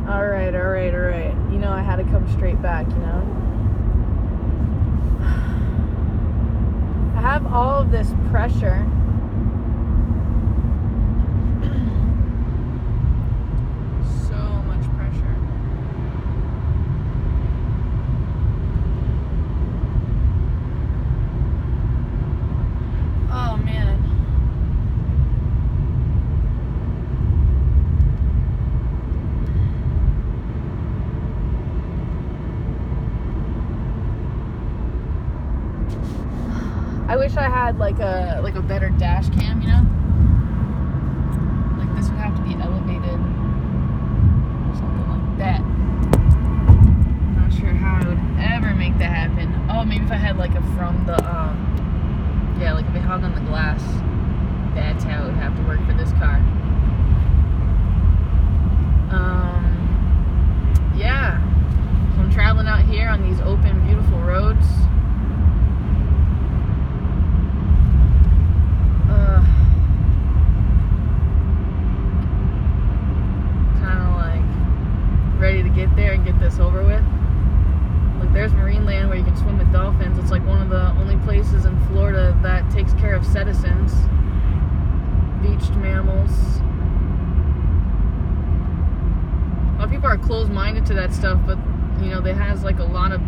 Alright. You know, I had to come straight back, you know? I have all of this pressure. So much pressure. Oh, man. I wish I had like a better dash cam, you know? Like this would have to be elevated or something like that. I'm not sure how I would ever make that happen. Oh, maybe if I had like a from the like if it hung on the glass, that's how it would have to work for this car. Yeah. So I'm traveling out here on these open, beautiful roads. Ready to get there and get this over with. Look, there's Marineland where you can swim with dolphins. It's like one of the only places in Florida that takes care of cetaceans, beached mammals. A lot of people are closed-minded to that stuff, but you know, it has like a lot of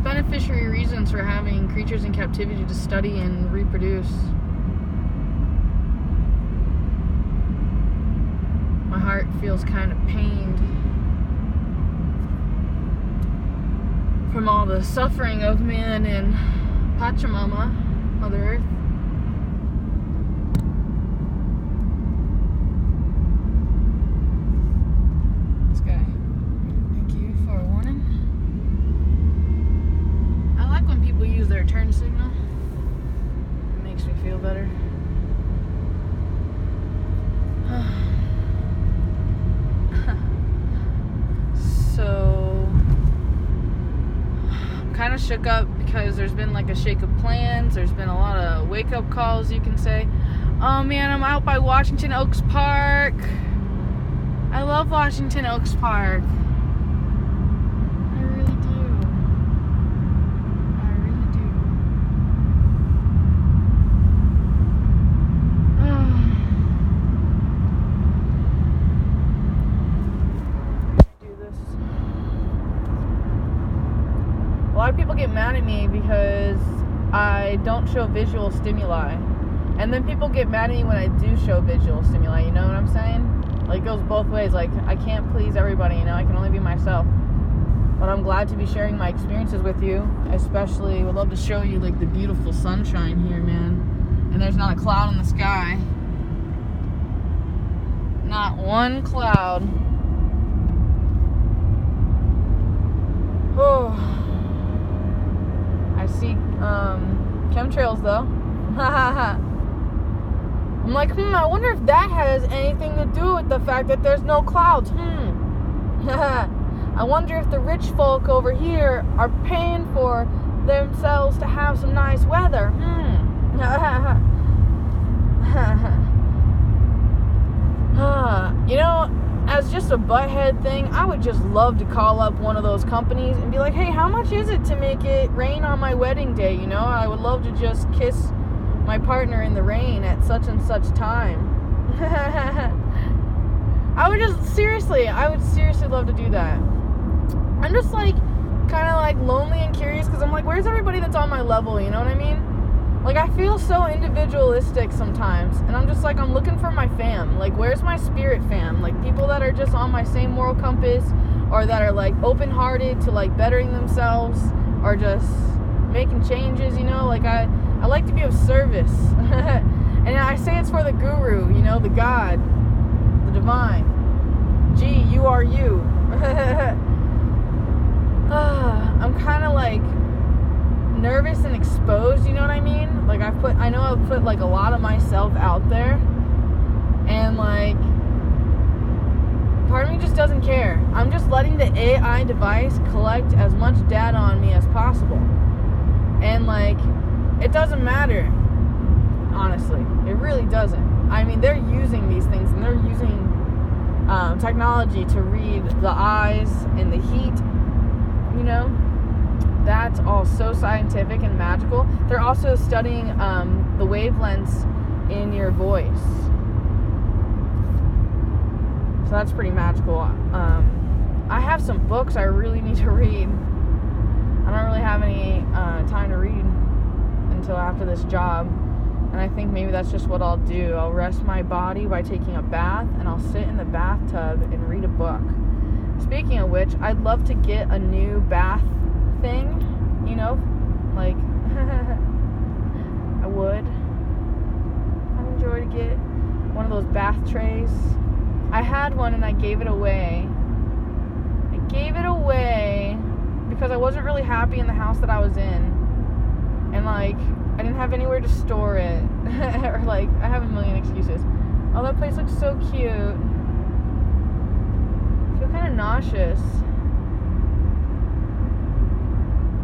beneficiary reasons for having creatures in captivity to study and reproduce. My heart feels kind of pained from all the suffering of man and Pachamama, Mother Earth. This guy, thank you for a warning. I like when people use their turn signal. It makes me feel better. So I'm kind of shook up because there's been like a shake of plans. There's been a lot of wake up calls, you can say. Oh man, I'm out by Washington Oaks Park. I love Washington Oaks Park. I really do. I really do. A lot of people get mad at me because I don't show visual stimuli. And then people get mad at me when I do show visual stimuli, you know what I'm saying? Like, it goes both ways. Like, I can't please everybody, you know? I can only be myself. But I'm glad to be sharing my experiences with you. Especially, would love to show you, like, the beautiful sunshine here, man. And there's not a cloud in the sky. Not one cloud. Oh. I see chemtrails though. I'm like, I wonder if that has anything to do with the fact that there's no clouds. I wonder if the rich folk over here are paying for themselves to have some nice weather. You know, as just a butthead thing, I would just love to call up one of those companies and be like, hey, how much is it to make it rain on my wedding day? You know, I would love to just kiss my partner in the rain at such and such time. I would seriously love to do that. I'm just like, kind of like lonely and curious because I'm like, where's everybody that's on my level? You know what I mean? Like, I feel so individualistic sometimes, and I'm just like, I'm looking for my fam. Like, where's my spirit fam? Like, people that are just on my same moral compass, or that are, like, open-hearted to, like, bettering themselves, or just making changes, you know? Like, I like to be of service. And I say it's for the guru, you know, the God, the divine. Gee, you are you. I'm kind of, like, nervous and exposed, you know what I mean? Like, I know I've put like a lot of myself out there, and like part of me just doesn't care. I'm just letting the AI device collect as much data on me as possible, and like, it doesn't matter, honestly. It really doesn't. I mean, they're using these things, and they're using technology to read the eyes and the heat, you know. That's all so scientific and magical. They're also studying the wavelengths in your voice. So that's pretty magical. I have some books I really need to read. I don't really have any time to read until after this job. And I think maybe that's just what I'll do. I'll rest my body by taking a bath, and I'll sit in the bathtub and read a book. Speaking of which, I'd love to get a new bath thing, you know, like, I would. I'd enjoy to get one of those bath trays. I had one and I gave it away. Because I wasn't really happy in the house that I was in. And, like, I didn't have anywhere to store it. Or, like, I have a million excuses. Oh, that place looks so cute. I feel kind of nauseous.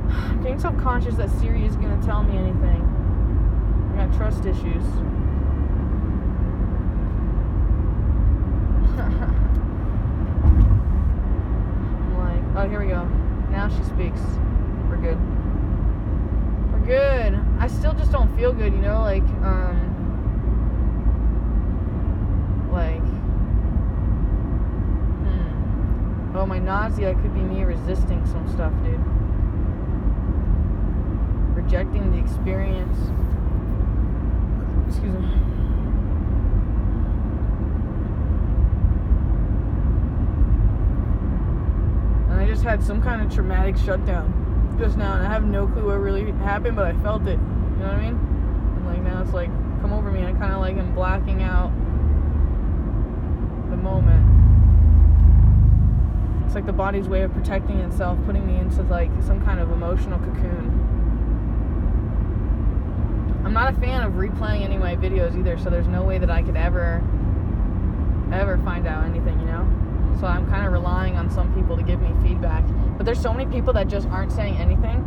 I'm getting self-conscious that Siri is going to tell me anything. I got trust issues. I'm like, oh, here we go. Now she speaks. We're good. We're good. I still just don't feel good, you know, like, oh, my nausea could be me resisting some stuff, dude. Rejecting the experience. Excuse me. And I just had some kind of traumatic shutdown just now, and I have no clue what really happened, but I felt it. You know what I mean? And like now it's like come over me, and I kind of like am blacking out the moment. It's like the body's way of protecting itself, putting me into like some kind of emotional cocoon. I'm not a fan of replaying any of my videos either, so there's no way that I could ever find out anything, you know? So I'm kind of relying on some people to give me feedback. But there's so many people that just aren't saying anything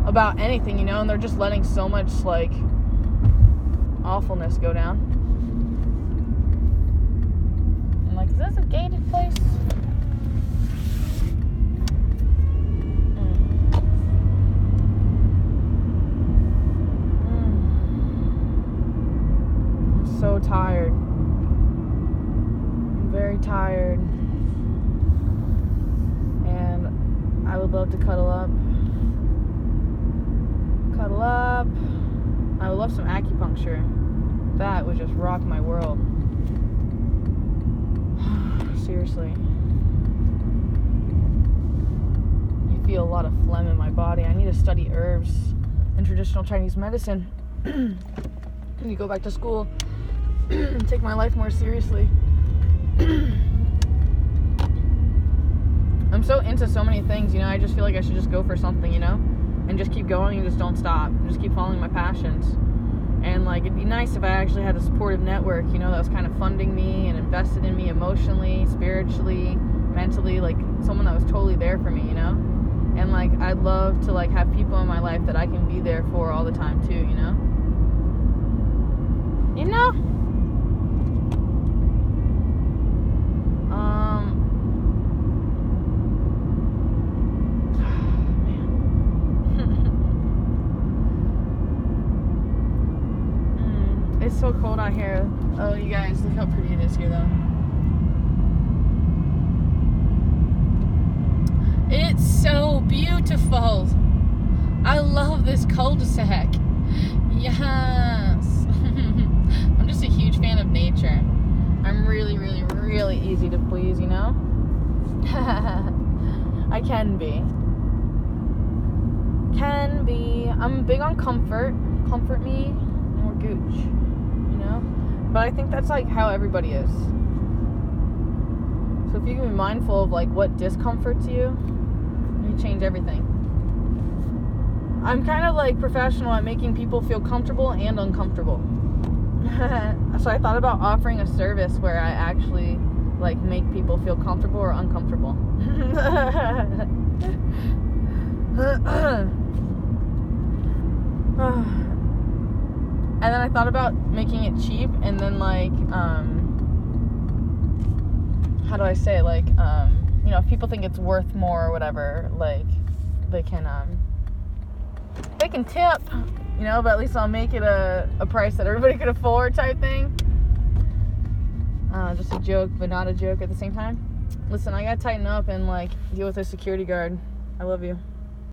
about anything, you know, and they're just letting so much, like, awfulness go down. I'm like, is this a gated place? I'm so tired. I'm very tired. I would love to cuddle up. I would love some acupuncture. That would just rock my world. Seriously. You feel a lot of phlegm in my body. I need to study herbs and traditional Chinese medicine. I need to go back to school and take my life more seriously. I'm so into so many things, you know, I just feel like I should just go for something, you know, and just keep going and just don't stop, and just keep following my passions. And like, it'd be nice if I actually had a supportive network, you know, that was kind of funding me and invested in me emotionally, spiritually, mentally, like someone that was totally there for me, you know. And like, I'd love to like have people in my life that I can be there for all the time too, you know. You know? It's so cold out here. Oh, you guys, look how pretty it is here, though. It's so beautiful. I love this cul-de-sac. Yes. I'm just a huge fan of nature. I'm really, really, really easy to please, you know? I can be. I'm big on comfort. Comfort me, and we're gooch. But I think that's like how everybody is. So if you can be mindful of like what discomforts you, you change everything. I'm kind of like professional at making people feel comfortable and uncomfortable. So I thought about offering a service where I actually like make people feel comfortable or uncomfortable. And then I thought about making it cheap and then like how do I say it? Like, you know, if people think it's worth more or whatever, like, they can tip, you know, but at least I'll make it a price that everybody could afford type thing. Just a joke, but not a joke at the same time. Listen, I gotta tighten up and, like, deal with this security guard. I love you.